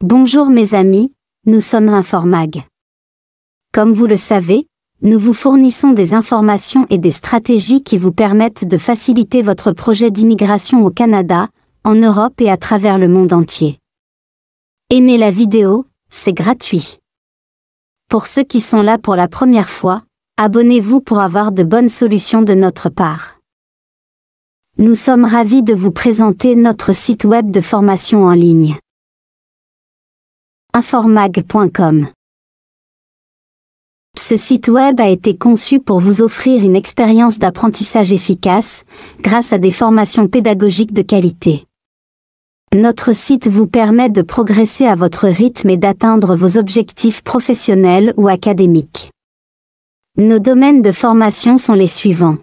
Bonjour mes amis, nous sommes Informag. Comme vous le savez, nous vous fournissons des informations et des stratégies qui vous permettent de faciliter votre projet d'immigration au Canada, en Europe et à travers le monde entier. Aimez la vidéo, c'est gratuit. Pour ceux qui sont là pour la première fois, abonnez-vous pour avoir de bonnes solutions de notre part. Nous sommes ravis de vous présenter notre site web de formation en ligne. Informag.com. Ce site web a été conçu pour vous offrir une expérience d'apprentissage efficace, grâce à des formations pédagogiques de qualité. Notre site vous permet de progresser à votre rythme et d'atteindre vos objectifs professionnels ou académiques. Nos domaines de formation sont les suivants.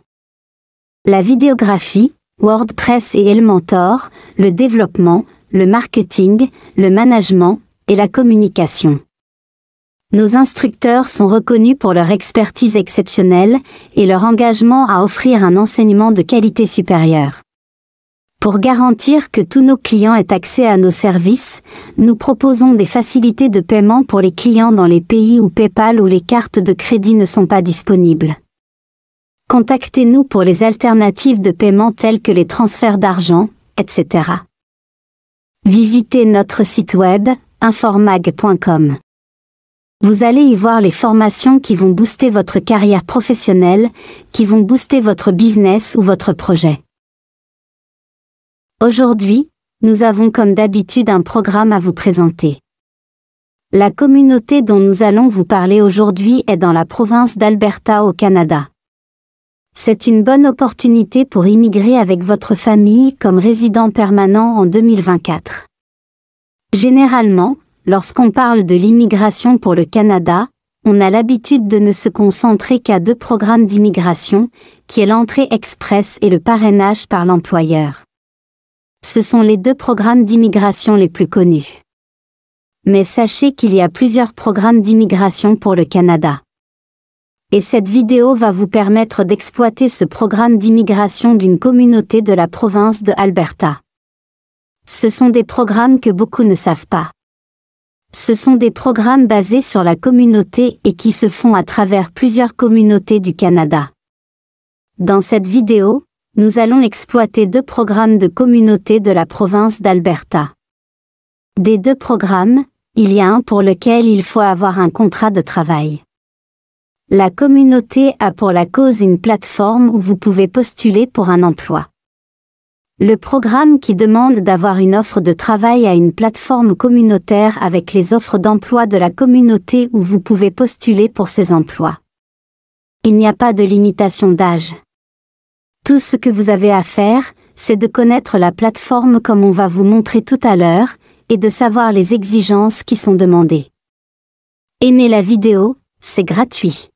La vidéographie, WordPress et Elementor, le développement, le marketing, le management, et la communication. Nos instructeurs sont reconnus pour leur expertise exceptionnelle et leur engagement à offrir un enseignement de qualité supérieure. Pour garantir que tous nos clients aient accès à nos services, nous proposons des facilités de paiement pour les clients dans les pays où PayPal ou les cartes de crédit ne sont pas disponibles. Contactez-nous pour les alternatives de paiement telles que les transferts d'argent, etc. Visitez notre site web, Informag.com. Vous allez y voir les formations qui vont booster votre carrière professionnelle, qui vont booster votre business ou votre projet. Aujourd'hui, nous avons comme d'habitude un programme à vous présenter. La communauté dont nous allons vous parler aujourd'hui est dans la province d'Alberta au Canada. C'est une bonne opportunité pour immigrer avec votre famille comme résident permanent en 2024. Généralement, lorsqu'on parle de l'immigration pour le Canada, on a l'habitude de ne se concentrer qu'à deux programmes d'immigration, qui est l'entrée express et le parrainage par l'employeur. Ce sont les deux programmes d'immigration les plus connus. Mais sachez qu'il y a plusieurs programmes d'immigration pour le Canada. Et cette vidéo va vous permettre d'exploiter ce programme d'immigration d'une communauté de la province de Alberta. Ce sont des programmes que beaucoup ne savent pas. Ce sont des programmes basés sur la communauté et qui se font à travers plusieurs communautés du Canada. Dans cette vidéo, nous allons exploiter deux programmes de communautés de la province d'Alberta. Des deux programmes, il y a un pour lequel il faut avoir un contrat de travail. La communauté a pour la cause une plateforme où vous pouvez postuler pour un emploi. Le programme qui demande d'avoir une offre de travail a une plateforme communautaire avec les offres d'emploi de la communauté où vous pouvez postuler pour ces emplois. Il n'y a pas de limitation d'âge. Tout ce que vous avez à faire, c'est de connaître la plateforme comme on va vous montrer tout à l'heure, et de savoir les exigences qui sont demandées. Aimez la vidéo, c'est gratuit.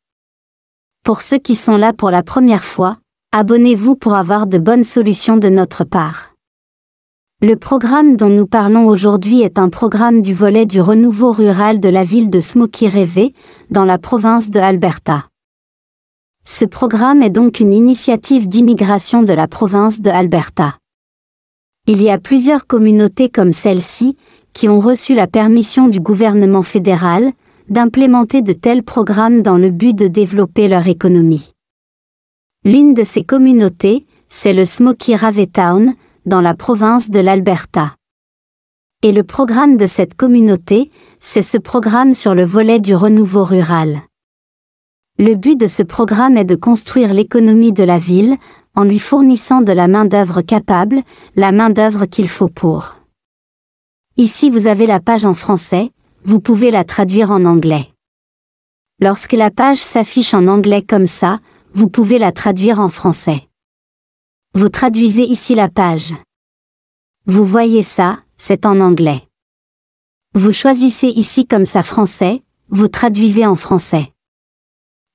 Pour ceux qui sont là pour la première fois, abonnez-vous pour avoir de bonnes solutions de notre part. Le programme dont nous parlons aujourd'hui est un programme du volet du renouveau rural de la ville de Smoky River, dans la province de Alberta. Ce programme est donc une initiative d'immigration de la province de Alberta. Il y a plusieurs communautés comme celle-ci, qui ont reçu la permission du gouvernement fédéral, d'implémenter de tels programmes dans le but de développer leur économie. L'une de ces communautés, c'est le Smoky River Town, dans la province de l'Alberta. Et le programme de cette communauté, c'est ce programme sur le volet du renouveau rural. Le but de ce programme est de construire l'économie de la ville, en lui fournissant de la main-d'œuvre capable, la main-d'œuvre qu'il faut pour. Ici vous avez la page en français, vous pouvez la traduire en anglais. Lorsque la page s'affiche en anglais comme ça, vous pouvez la traduire en français. Vous traduisez ici la page. Vous voyez ça, c'est en anglais. Vous choisissez ici comme ça français, vous traduisez en français.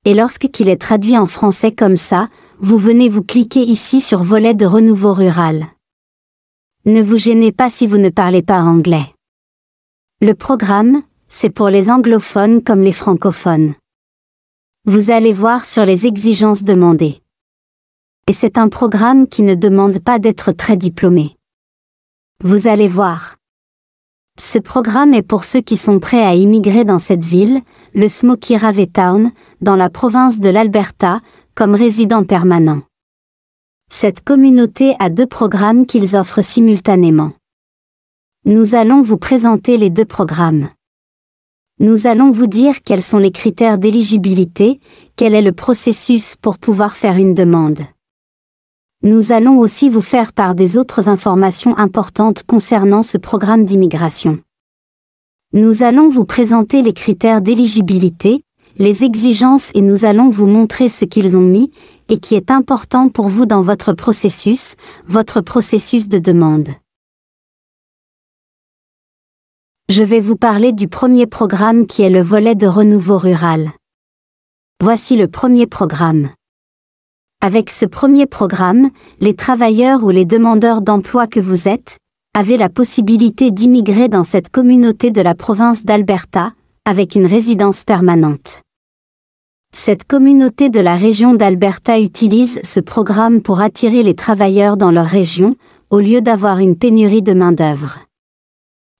Et lorsqu'il est traduit en français comme ça, vous venez vous cliquer ici sur volet de renouveau rural. Ne vous gênez pas si vous ne parlez pas anglais. Le programme, c'est pour les anglophones comme les francophones. Vous allez voir sur les exigences demandées. Et c'est un programme qui ne demande pas d'être très diplômé. Vous allez voir. Ce programme est pour ceux qui sont prêts à immigrer dans cette ville, le Smoky River Town, dans la province de l'Alberta, comme résidents permanents. Cette communauté a 2 programmes qu'ils offrent simultanément. Nous allons vous présenter les 2 programmes. Nous allons vous dire quels sont les critères d'éligibilité, quel est le processus pour pouvoir faire une demande. Nous allons aussi vous faire part des autres informations importantes concernant ce programme d'immigration. Nous allons vous présenter les critères d'éligibilité, les exigences et nous allons vous montrer ce qu'ils ont mis et qui est important pour vous dans votre processus de demande. Je vais vous parler du premier programme qui est le volet de renouveau rural. Voici le premier programme. Avec ce premier programme, les travailleurs ou les demandeurs d'emploi que vous êtes, avez la possibilité d'immigrer dans cette communauté de la province d'Alberta, avec une résidence permanente. Cette communauté de la région d'Alberta utilise ce programme pour attirer les travailleurs dans leur région, au lieu d'avoir une pénurie de main-d'œuvre.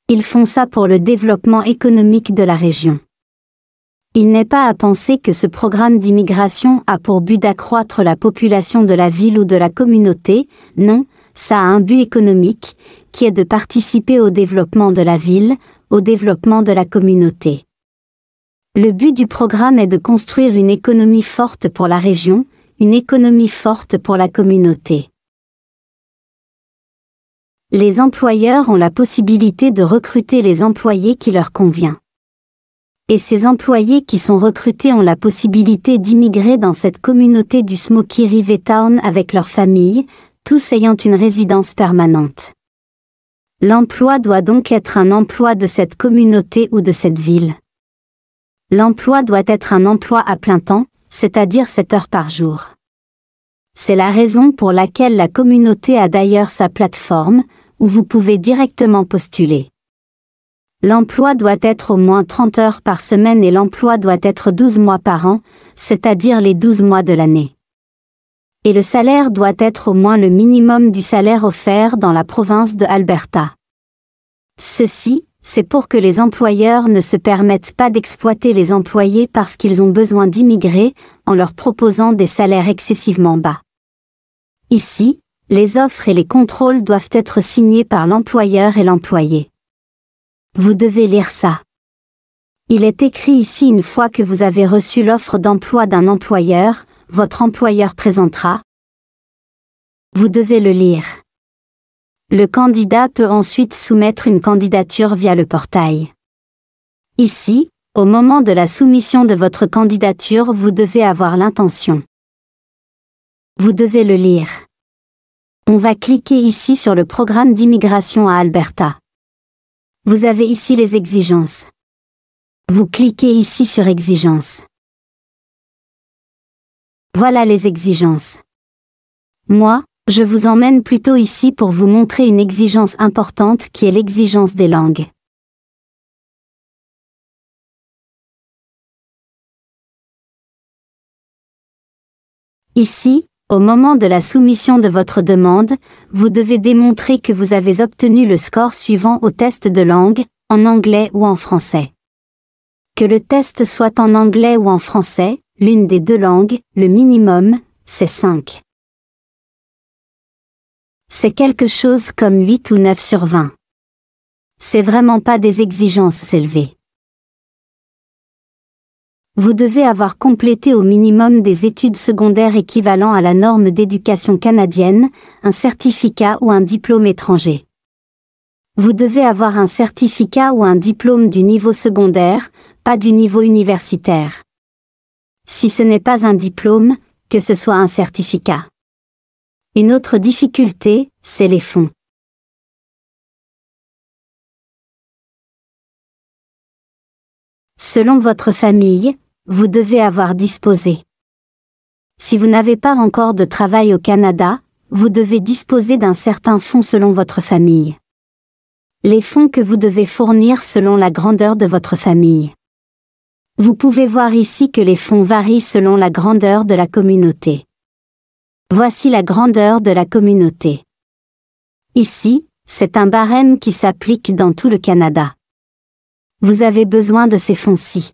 Ils font ça pour le développement économique de la région. Il n'est pas à penser que ce programme d'immigration a pour but d'accroître la population de la ville ou de la communauté, non, ça a un but économique, qui est de participer au développement de la ville, au développement de la communauté. Le but du programme est de construire une économie forte pour la région, une économie forte pour la communauté. Les employeurs ont la possibilité de recruter les employés qui leur convient. Et ces employés qui sont recrutés ont la possibilité d'immigrer dans cette communauté du Smoky River Town avec leur famille, tous ayant une résidence permanente. L'emploi doit donc être un emploi de cette communauté ou de cette ville. L'emploi doit être un emploi à plein temps, c'est-à-dire 7 heures par jour. C'est la raison pour laquelle la communauté a d'ailleurs sa plateforme, où vous pouvez directement postuler. L'emploi doit être au moins 30 heures par semaine et l'emploi doit être 12 mois par an, c'est-à-dire les 12 mois de l'année. Et le salaire doit être au moins le minimum du salaire offert dans la province de Alberta. Ceci, c'est pour que les employeurs ne se permettent pas d'exploiter les employés parce qu'ils ont besoin d'immigrer, en leur proposant des salaires excessivement bas. Ici, les offres et les contrôles doivent être signés par l'employeur et l'employé. Vous devez lire ça. Il est écrit ici une fois que vous avez reçu l'offre d'emploi d'un employeur, votre employeur présentera. Vous devez le lire. Le candidat peut ensuite soumettre une candidature via le portail. Ici, au moment de la soumission de votre candidature, vous devez avoir l'intention. Vous devez le lire. On va cliquer ici sur le programme d'immigration à Alberta. Vous avez ici les exigences. Vous cliquez ici sur exigences. Voilà les exigences. Moi, je vous emmène plutôt ici pour vous montrer une exigence importante qui est l'exigence des langues. Ici, au moment de la soumission de votre demande, vous devez démontrer que vous avez obtenu le score suivant au test de langue, en anglais ou en français. Que le test soit en anglais ou en français, l'une des 2 langues, le minimum, c'est 5. C'est quelque chose comme 8 ou 9 sur 20. C'est vraiment pas des exigences élevées. Vous devez avoir complété au minimum des études secondaires équivalent à la norme d'éducation canadienne, un certificat ou un diplôme étranger. Vous devez avoir un certificat ou un diplôme du niveau secondaire, pas du niveau universitaire. Si ce n'est pas un diplôme, que ce soit un certificat. Une autre difficulté, c'est les fonds. Selon votre famille, vous devez avoir disposé. Si vous n'avez pas encore de travail au Canada, vous devez disposer d'un certain fonds selon votre famille. Les fonds que vous devez fournir selon la grandeur de votre famille. Vous pouvez voir ici que les fonds varient selon la grandeur de la communauté. Voici la grandeur de la communauté. Ici, C'est un barème qui s'applique dans tout le Canada. Vous avez besoin de ces fonds-ci.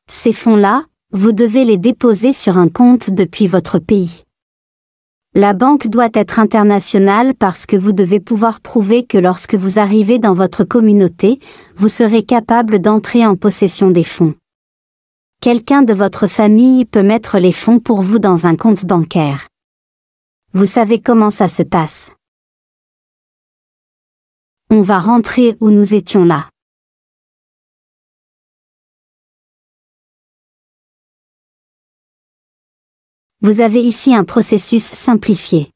Ces fonds-là, vous devez les déposer sur un compte depuis votre pays. La banque doit être internationale parce que vous devez pouvoir prouver que lorsque vous arrivez dans votre communauté, vous serez capable d'entrer en possession des fonds. Quelqu'un de votre famille peut mettre les fonds pour vous dans un compte bancaire. Vous savez comment ça se passe. On va rentrer où nous étions là. Vous avez ici un processus simplifié.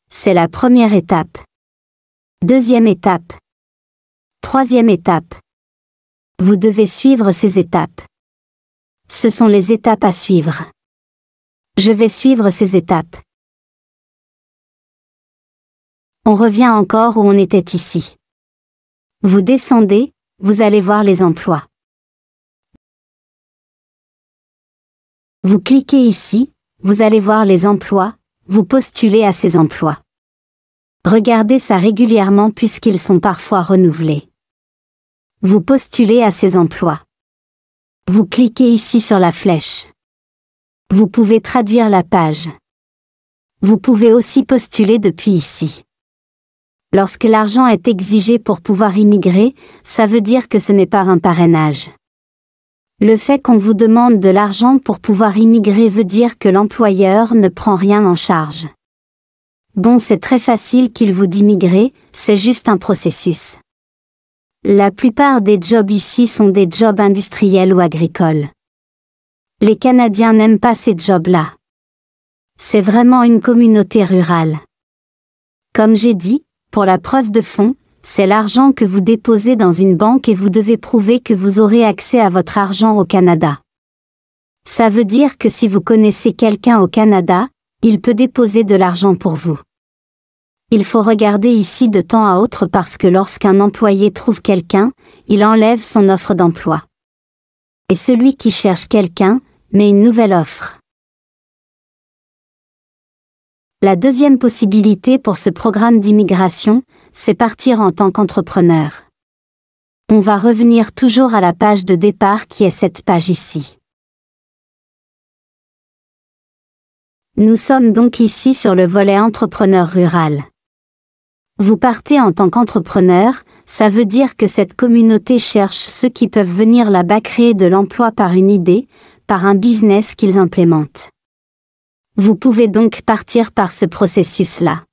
C'est la première étape. Deuxième étape. Troisième étape. Vous devez suivre ces étapes. Ce sont les étapes à suivre. Je vais suivre ces étapes. On revient encore où on était ici. Vous descendez, vous allez voir les emplois. Vous cliquez ici, vous allez voir les emplois, vous postulez à ces emplois. Regardez ça régulièrement puisqu'ils sont parfois renouvelés. Vous postulez à ces emplois. Vous cliquez ici sur la flèche. Vous pouvez traduire la page. Vous pouvez aussi postuler depuis ici. Lorsque l'argent est exigé pour pouvoir immigrer, ça veut dire que ce n'est pas un parrainage. Le fait qu'on vous demande de l'argent pour pouvoir immigrer veut dire que l'employeur ne prend rien en charge. Bon, c'est très facile qu'il vous d'immigrer, c'est juste un processus. La plupart des jobs ici sont des jobs industriels ou agricoles. Les Canadiens n'aiment pas ces jobs-là. C'est vraiment une communauté rurale. Comme j'ai dit, pour la preuve de fonds, c'est l'argent que vous déposez dans une banque et vous devez prouver que vous aurez accès à votre argent au Canada. Ça veut dire que si vous connaissez quelqu'un au Canada, il peut déposer de l'argent pour vous. Il faut regarder ici de temps à autre parce que lorsqu'un employé trouve quelqu'un, il enlève son offre d'emploi. Et celui qui cherche quelqu'un, met une nouvelle offre. La deuxième possibilité pour ce programme d'immigration, c'est partir en tant qu'entrepreneur. On va revenir toujours à la page de départ qui est cette page ici. Nous sommes donc ici sur le volet entrepreneur rural. Vous partez en tant qu'entrepreneur, ça veut dire que cette communauté cherche ceux qui peuvent venir là-bas créer de l'emploi par une idée, par un business qu'ils implémentent. Vous pouvez donc partir par ce processus-là.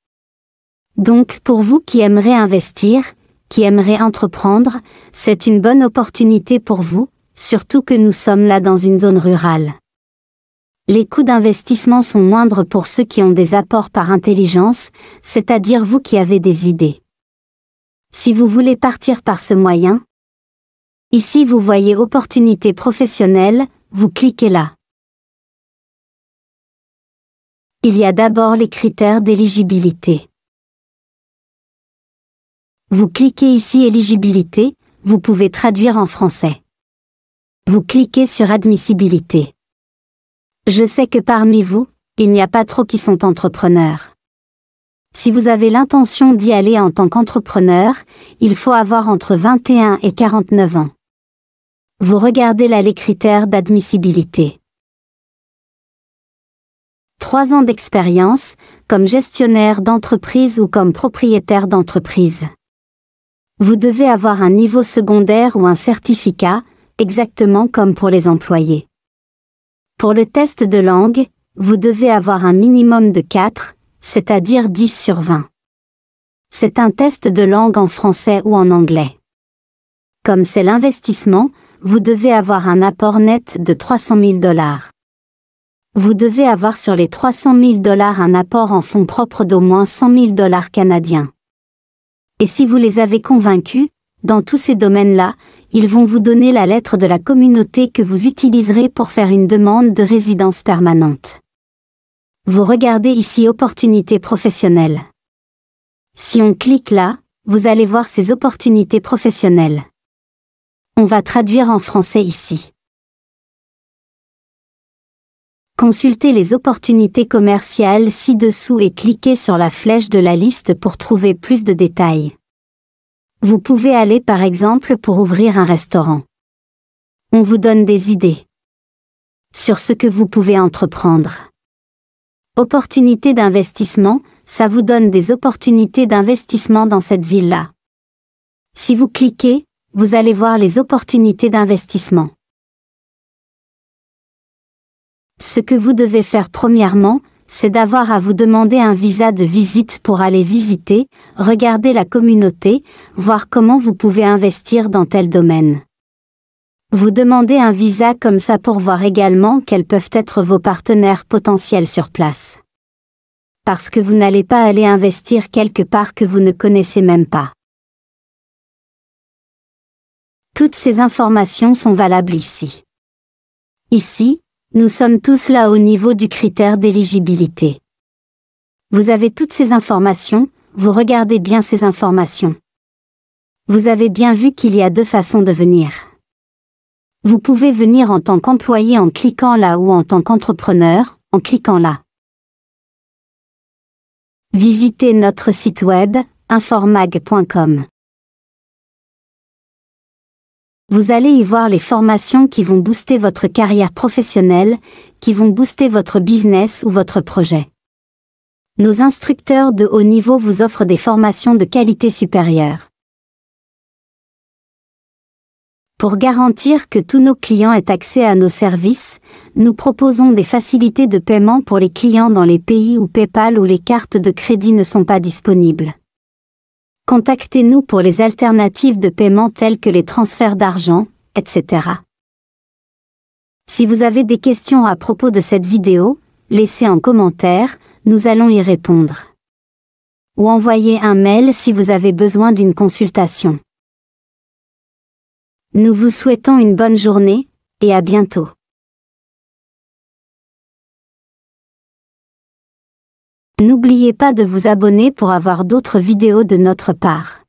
Donc pour vous qui aimeriez investir, qui aimeriez entreprendre, c'est une bonne opportunité pour vous, surtout que nous sommes là dans une zone rurale. Les coûts d'investissement sont moindres pour ceux qui ont des apports par intelligence, c'est-à-dire vous qui avez des idées. Si vous voulez partir par ce moyen, ici vous voyez opportunité professionnelle, vous cliquez là. Il y a d'abord les critères d'éligibilité. Vous cliquez ici éligibilité, vous pouvez traduire en français. Vous cliquez sur admissibilité. Je sais que parmi vous, il n'y a pas trop qui sont entrepreneurs. Si vous avez l'intention d'y aller en tant qu'entrepreneur, il faut avoir entre 21 et 49 ans. Vous regardez là les critères d'admissibilité. 3 ans d'expérience, comme gestionnaire d'entreprise ou comme propriétaire d'entreprise. Vous devez avoir un niveau secondaire ou un certificat, exactement comme pour les employés. Pour le test de langue, vous devez avoir un minimum de 4, c'est-à-dire 10 sur 20. C'est un test de langue en français ou en anglais. Comme c'est l'investissement, vous devez avoir un apport net de 300 000 $. Vous devez avoir sur les 300 000 $ un apport en fonds propres d'au moins 100 000 $ canadiens. Et si vous les avez convaincus, dans tous ces domaines-là, ils vont vous donner la lettre de la communauté que vous utiliserez pour faire une demande de résidence permanente. Vous regardez ici opportunités professionnelles. Si on clique là, vous allez voir ces opportunités professionnelles. On va traduire en français ici. Consultez les opportunités commerciales ci-dessous et cliquez sur la flèche de la liste pour trouver plus de détails. Vous pouvez aller par exemple pour ouvrir un restaurant. On vous donne des idées sur ce que vous pouvez entreprendre. Opportunités d'investissement, ça vous donne des opportunités d'investissement dans cette ville-là. Si vous cliquez, vous allez voir les opportunités d'investissement. Ce que vous devez faire premièrement, c'est d'avoir à vous demander un visa de visite pour aller visiter, regarder la communauté, voir comment vous pouvez investir dans tel domaine. Vous demandez un visa comme ça pour voir également quels peuvent être vos partenaires potentiels sur place. Parce que vous n'allez pas aller investir quelque part que vous ne connaissez même pas. Toutes ces informations sont valables ici. Ici, nous sommes tous là au niveau du critère d'éligibilité. Vous avez toutes ces informations, vous regardez bien ces informations. Vous avez bien vu qu'il y a deux façons de venir. Vous pouvez venir en tant qu'employé en cliquant là ou en tant qu'entrepreneur, en cliquant là. Visitez notre site web, informag.com. Vous allez y voir les formations qui vont booster votre carrière professionnelle, qui vont booster votre business ou votre projet. Nos instructeurs de haut niveau vous offrent des formations de qualité supérieure. Pour garantir que tous nos clients aient accès à nos services, nous proposons des facilités de paiement pour les clients dans les pays où PayPal ou les cartes de crédit ne sont pas disponibles. Contactez-nous pour les alternatives de paiement telles que les transferts d'argent, etc. Si vous avez des questions à propos de cette vidéo, laissez en commentaire, nous allons y répondre. Ou envoyez un mail si vous avez besoin d'une consultation. Nous vous souhaitons une bonne journée, et à bientôt. N'oubliez pas de vous abonner pour avoir d'autres vidéos de notre part.